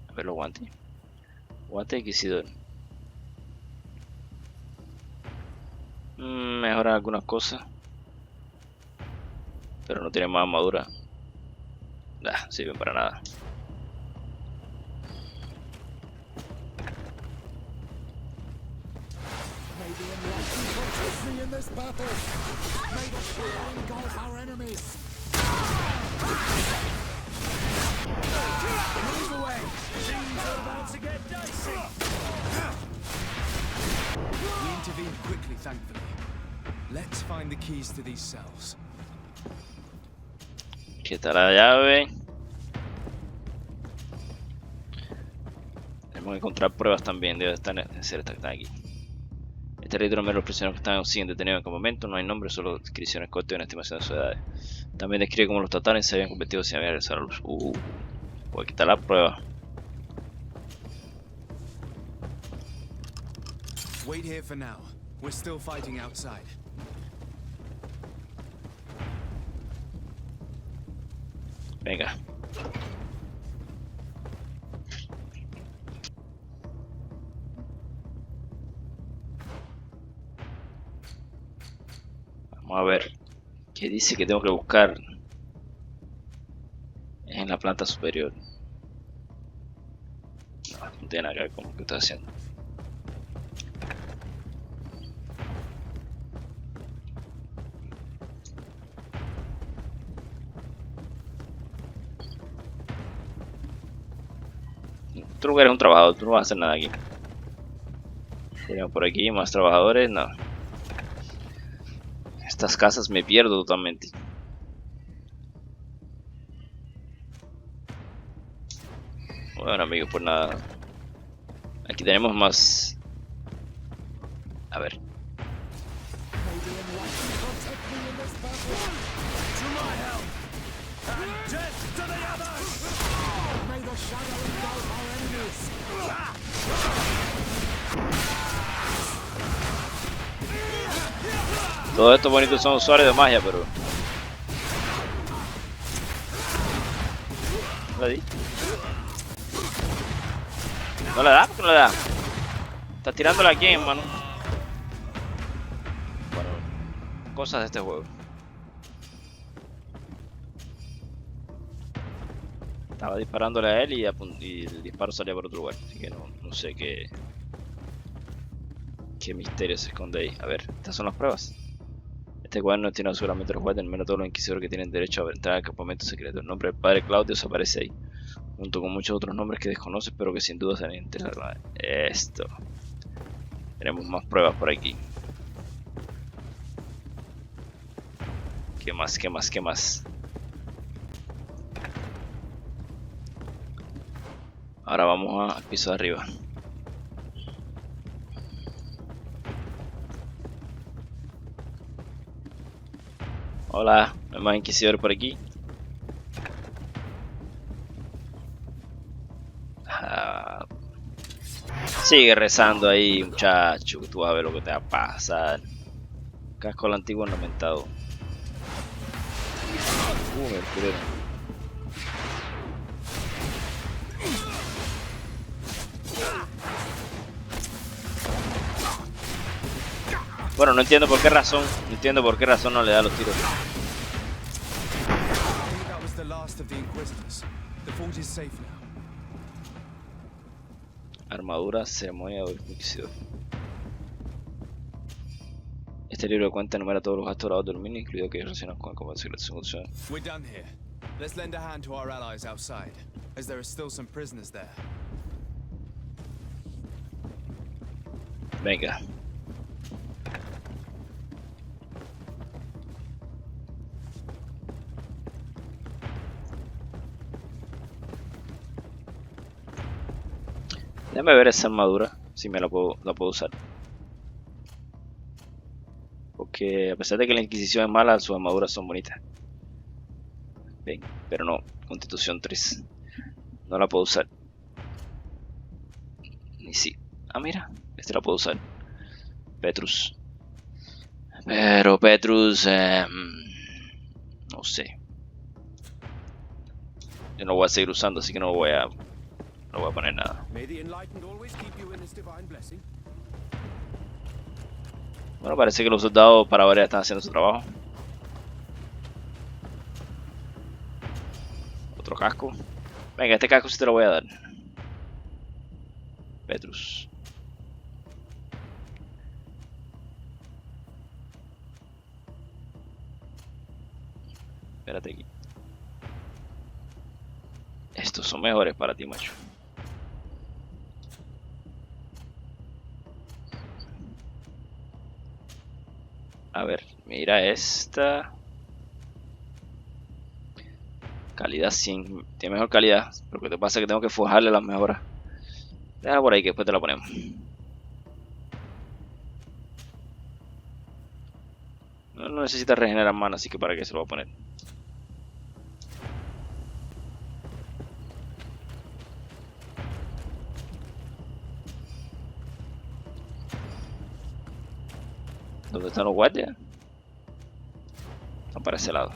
Speaker 1: A ver los guantes. Guante de inquisidor. Mejoran algunas cosas. Pero no tienen más armadura. Nah, sirven para nada.
Speaker 3: We intervened quickly, thankfully. Let's find the keys to these cells.
Speaker 1: Aquí está la llave. Tenemos que encontrar pruebas también. Debe estar en ser esta que está aquí. Este registro de los prisioneros que están siguen detenidos en campamento. No hay nombres, solo descripciones cortas y una estimación de sus edades. También describe cómo los trataron y se habían convertido sin haber regresado a la luz. Pues aquí está la prueba.
Speaker 3: Wait here for now. We're still fighting outside.
Speaker 1: Venga. Vamos a ver qué dice que tengo que buscar en la planta superior. No tiene nada que ver con lo que estoy haciendo. Este lugar es un trabajador, tú no vas a hacer nada aquí. Tenemos por aquí más trabajadores, no. Estas casas me pierdo totalmente. Bueno amigos, pues nada. Aquí tenemos más. A ver. Todos estos bonitos son usuarios de magia, pero... ¿No le di? ¿No le da? ¿Por qué no le da? Está tirándole aquí, hermano. Bueno, cosas de este juego. Estaba disparándole a él y el disparo salía por otro lugar. Así que no sé qué misterio se esconde ahí. A ver, estas son las pruebas. Este cuaderno tiene seguramente los guardias, al menos todos los inquisidores que tienen derecho a entrar al campamento secreto. El nombre del padre Claudio se aparece ahí, junto con muchos otros nombres que desconoces, pero que sin duda serán interesantes. Esto. Tenemos más pruebas por aquí. ¿Qué más? ¿Qué más? ¿Qué más? Ahora vamos al piso de arriba. Hola, hay más inquisidores por aquí. Sigue rezando ahí, muchacho, que tú vas a ver lo que te va a pasar. Casco al antiguo ornamentado. Mercurero. Bueno, no entiendo por qué razón. No entiendo por qué razón no le da los tiros. Armadura, ceremonia del inquisidor. Este libro de cuentas enumera todos los gastos del dominio, incluido aquellos relacionados con el combate secreto.
Speaker 3: We're done here. Let's lend a hand to our allies outside, as there are still some prisoners there.
Speaker 1: Venga. Déjame ver esa armadura, si me la puedo usar. Porque a pesar de que la Inquisición es mala, sus armaduras son bonitas. Bien, pero no, Constitución 3. No la puedo usar. Ni si. Ah, mira, este la puedo usar. Petrus. Pero Petrus, no sé. Yo no voy a seguir usando, así que no voy a poner nada. Bueno, parece que los soldados para variar están haciendo su trabajo. Otro casco. Venga, este casco sí te lo voy a dar. Petrus. Espérate aquí. Estos son mejores para ti, macho. A ver, mira esta. Calidad 100. Tiene mejor calidad. Pero lo que te pasa es que tengo que forjarle las mejoras. Déjala por ahí que después te la ponemos. No necesita regenerar mana, así que para qué se lo voy a poner. ¿Dónde están los guardias? Están para ese lado.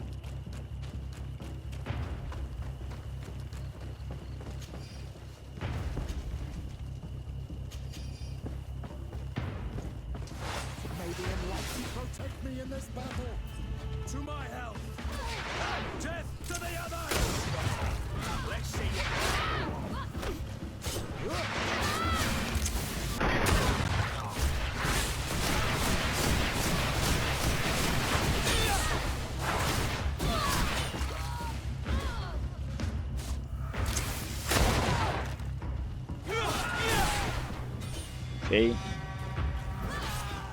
Speaker 1: Ok.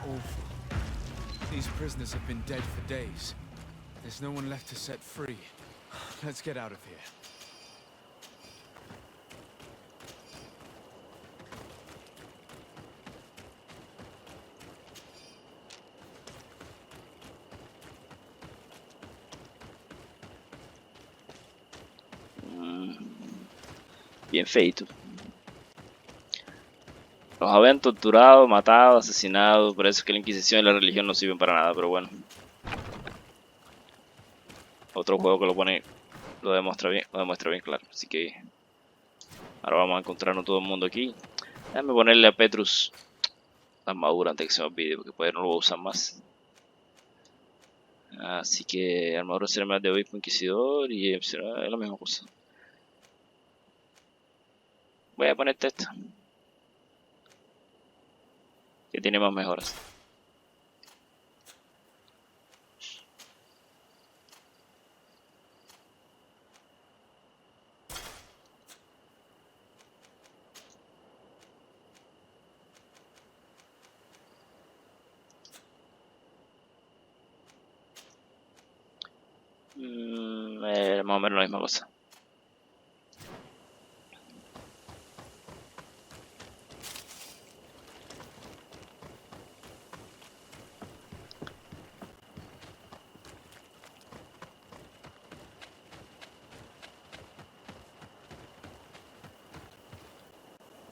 Speaker 3: Awful. These prisoners have been dead for days. There's no one left to set free. Let's get out of here.
Speaker 1: Bien feito. Los habían torturado, matado, asesinado. Por eso es que la Inquisición y la religión no sirven para nada, pero bueno. Otro juego que lo demuestra bien claro. Así que ahora vamos a encontrarnos todo el mundo aquí. Déjame ponerle a Petrus la armadura antes que se me olvide, porque después no lo voy a usar más. Así que armadura cerebral de obispo inquisidor y es la misma cosa. Voy a ponerte esta, que tiene más mejoras. Más o menos la misma cosa.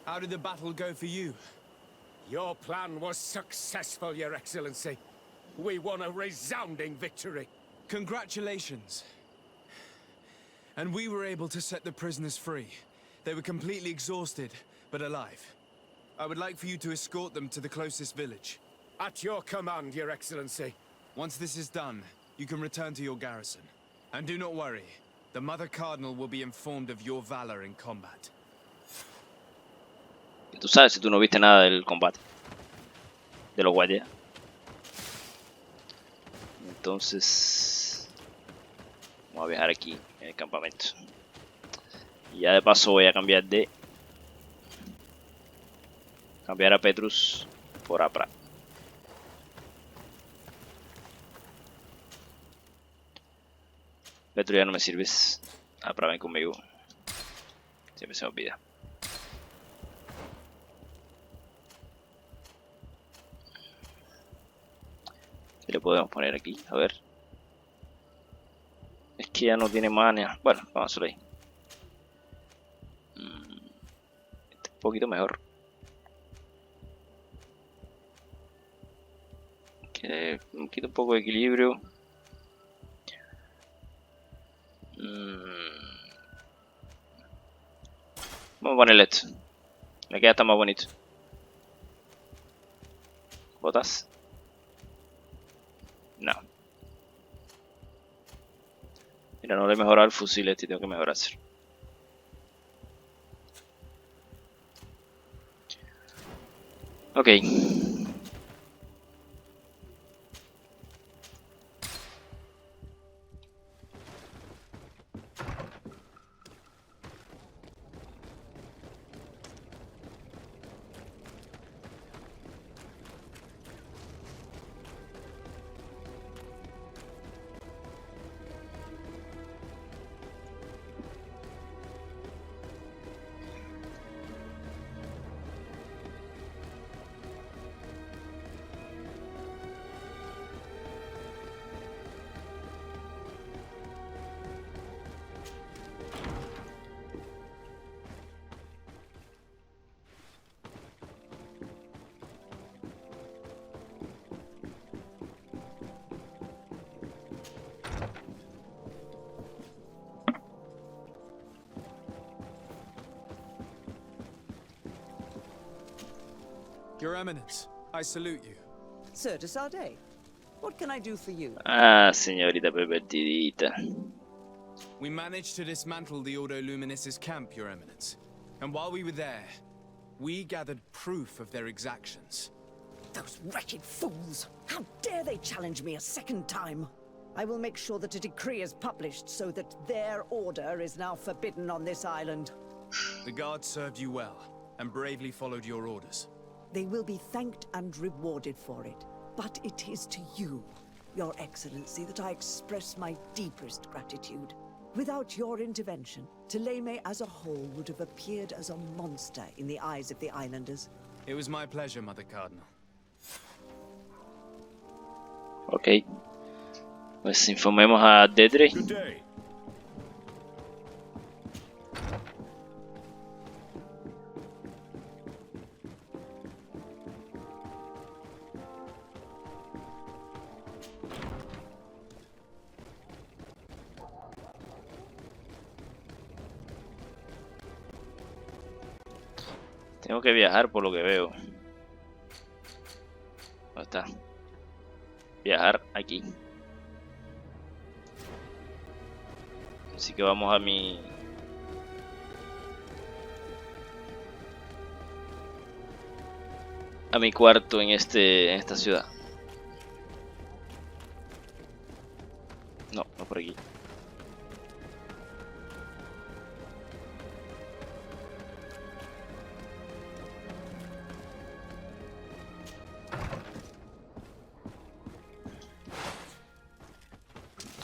Speaker 3: How did the battle go for you?
Speaker 14: Your plan was successful, Your Excellency. We won a resounding victory.
Speaker 3: Congratulations. And we were able to set the prisoners free. They were completely exhausted, but alive. I would like for you to escort them to the closest village.
Speaker 14: At your command, Your Excellency.
Speaker 3: Once this is done, you can return to your garrison. And do not worry, the Mother Cardinal will be informed of your valor in combat.
Speaker 1: Tú sabes si tú no viste nada del combate de los guardias. Entonces vamos a viajar aquí en el campamento. Y ya de paso voy a cambiar a Petrus por Apra. Petrus ya no me sirves. Apra, ven conmigo. Siempre se me olvida. ¿Qué le podemos poner aquí? A ver. Es que ya no tiene mana. Bueno, vamos a hacerlo ahí. Este es un poquito mejor. Que me quita un poco de equilibrio. Vamos a ponerle esto. Me queda hasta más bonito. ¿Botas? No. Mira, no le he mejorado el fusil este, tengo que mejorárselo. Ok.
Speaker 3: Your Eminence, I salute you.
Speaker 12: Sir de Sardet, what can I do for you?
Speaker 1: Ah, señorita pervertidita.
Speaker 3: We managed to dismantle the Ordo Luminis' camp, Your Eminence. And while we were there, we gathered proof of their exactions.
Speaker 12: Those wretched fools! How dare they challenge me a second time? I will make sure that a decree is published so that their order is now forbidden on this island.
Speaker 3: The guards served you well, and bravely followed your orders.
Speaker 12: They will be thanked and rewarded for it. But it is to you, Your Excellency, that I express my deepest gratitude. Without your intervention, Thélème as a whole would have appeared as a monster in the eyes of the islanders.
Speaker 3: It was my pleasure, Mother Cardinal.
Speaker 1: Ok. Pues informemos a Dedre.
Speaker 13: Good day.
Speaker 1: Tengo que viajar por lo que veo. ¿Dónde está? Viajar aquí. Así que vamos a mi... cuarto en esta ciudad. No, no por aquí.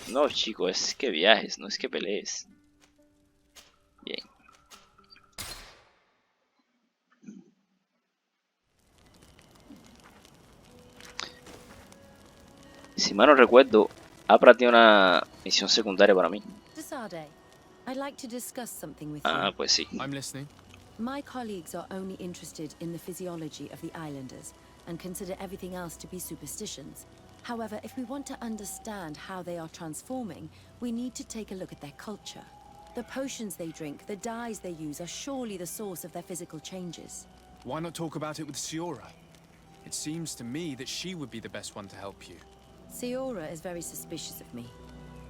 Speaker 1: No, chico, es que viajes, no es que pelees. Bien. Si mal no recuerdo, Apra tiene una misión secundaria para mí.
Speaker 15: Desade, I'd like to discuss something with you.
Speaker 1: Ah, pues sí.
Speaker 3: I'm listening.
Speaker 15: My colleagues are only interested in the physiology of the islanders and consider everything else to be superstitions. However, if we want to understand how they are transforming, we need to take a look at their culture. The potions they drink, the dyes they use are surely the source of their physical changes.
Speaker 3: Why not talk about it with Siora? It seems to me that she would be the best one to help you.
Speaker 15: Siora is very suspicious of me.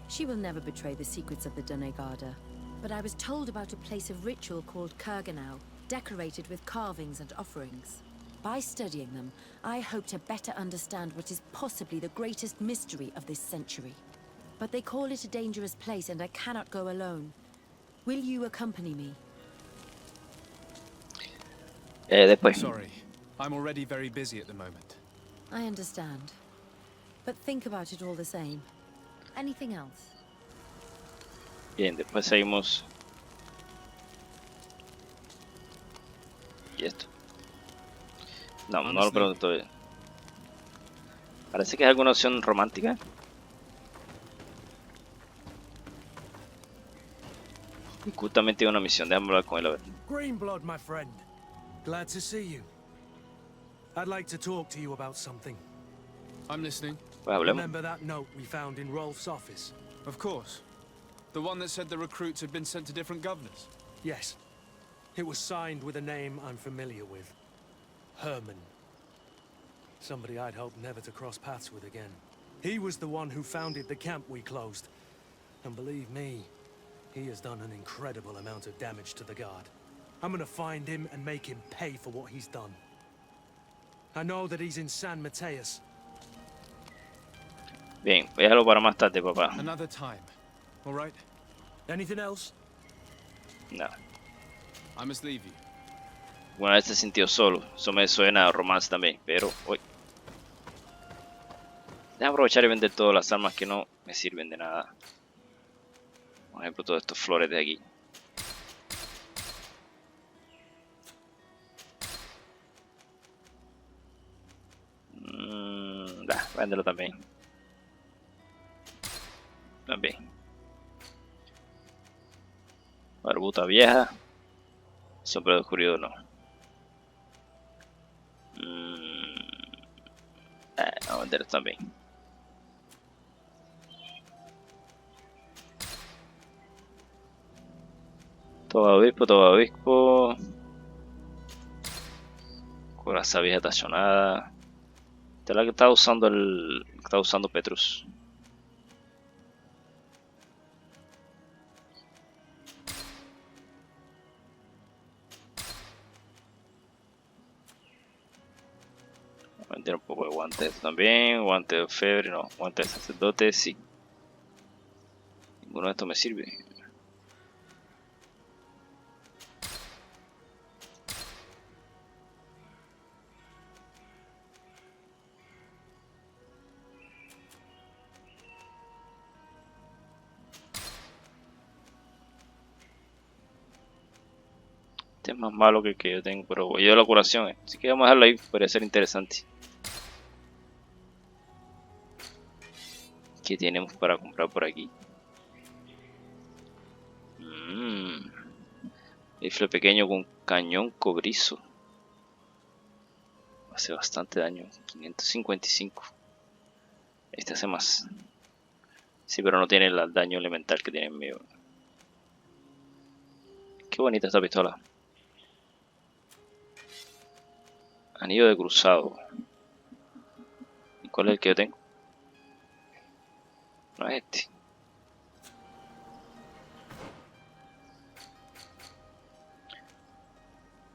Speaker 15: She will never betray the secrets of the Doneigada. But I was told about a place of ritual called Cardenal, decorated with carvings and offerings. By studying them, I hope to better understand what is possibly the greatest mystery of this century. But they call it a dangerous place and I cannot go alone. Will you accompany me?
Speaker 1: Después.
Speaker 3: Sorry, I'm already very busy at the moment.
Speaker 15: I understand. But think about it all the same. Anything else?
Speaker 1: Bien, después seguimos. ¿Y esto? No, no lo pregunto todavía. Parece que es alguna opción romántica. Y justamente tiene una misión, déjame hablar con él a ver.
Speaker 5: Greenblood, my friend. Glad to see you. I'd like to talk to you about something.
Speaker 3: I'm listening.
Speaker 1: Pues hablemos.
Speaker 5: Remember that note we found in Rolf's office?
Speaker 3: Of course. The one that said the recruits had been sent to different governors?
Speaker 5: Yes. It was signed with a name I'm familiar with. Herman. Somebody I'd hoped never to cross paths with again. He was the one who founded the camp we closed. And believe me, he has done an incredible amount of damage to the Guard. I'm gonna find him and make him pay for what he's done. I know that he's in San Mateus.
Speaker 1: Bien, déjalo para más tarde, papá.
Speaker 3: Another time. All right?
Speaker 5: Anything else?
Speaker 1: No.
Speaker 3: I must leave you.
Speaker 1: Una vez se sintió solo. Eso me suena a romance también, pero hoy. Déjame aprovechar y vender todas las armas que no me sirven de nada. Por ejemplo, todos estos flores de aquí. Véndelo también. También. Barbuta vieja. Sombrero oscuro no. Vamos a vender también. Todo obispo. Coraza vieja tachonada. Esta es la que está usando Petrus. Voy a vender un poco de guantes también. Guante de febre, no. Guante de sacerdote, sí. Ninguno de estos me sirve. Este es más malo que el que yo tengo, pero voy a la curación, así que vamos a dejarlo ahí, podría ser interesante. ¿Qué tenemos para comprar por aquí? Rifle pequeño con cañón cobrizo. Hace bastante daño, 555. Este hace más. Sí, pero no tiene el daño elemental que tiene el mío. Qué bonita esta pistola. Anillo de cruzado. ¿Y cuál es el que yo tengo? No es este.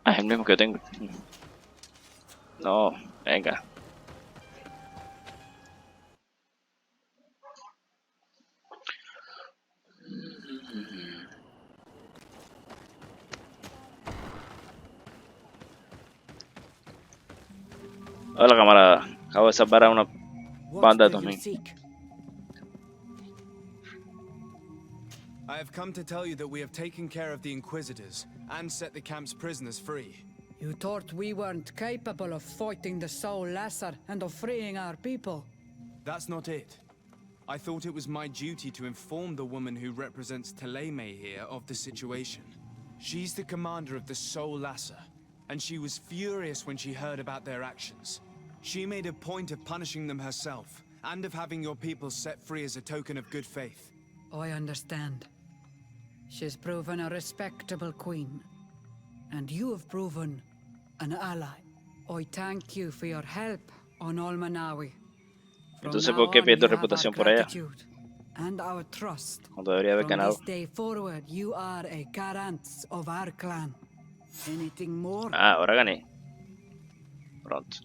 Speaker 1: Ah, es el mismo que yo tengo. No, venga. Hola camarada, acabo de salvar a una banda de también.
Speaker 3: I have come to tell you that we have taken care of the Inquisitors and set the camp's prisoners free.
Speaker 16: You thought we weren't capable of fighting the Soul Lesser and of freeing our people?
Speaker 3: That's not it. I thought it was my duty to inform the woman who represents Teleme here of the situation. She's the commander of the Soul Lesser, and she was furious when she heard about their actions. She made a point of punishing them herself, and of having your people set free as a token of good faith.
Speaker 16: I understand. She's proven a respectable queen. And you have proven an ally. I thank you for your help on Olmanawi.
Speaker 1: Entonces, ¿por qué pierdo reputación por ella?
Speaker 16: And our trust.
Speaker 1: Cuando debería haber ganado.
Speaker 16: From this day forward, you are a garant of our clan. Anything more?
Speaker 1: Ah, ahora gané. Pronto.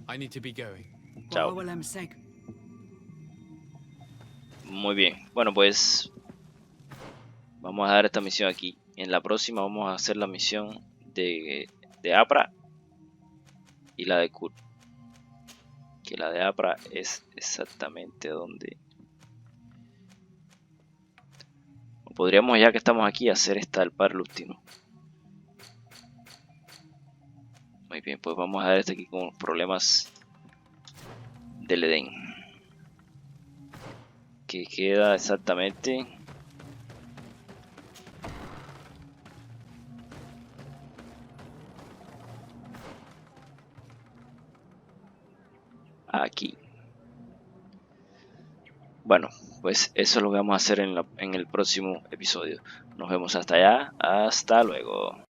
Speaker 3: I need to be going.
Speaker 1: Chao. Muy bien. Bueno, pues vamos a dar esta misión aquí. En la próxima vamos a hacer la misión de Apra y la de Kurt. Que la de Apra es exactamente donde podríamos, ya que estamos aquí, hacer esta del par lústino. Muy bien, pues vamos a dar este aquí con los problemas del Edén. Que queda exactamente aquí. Bueno, pues eso es lo que vamos a hacer en el próximo episodio. Nos vemos hasta allá. Hasta luego.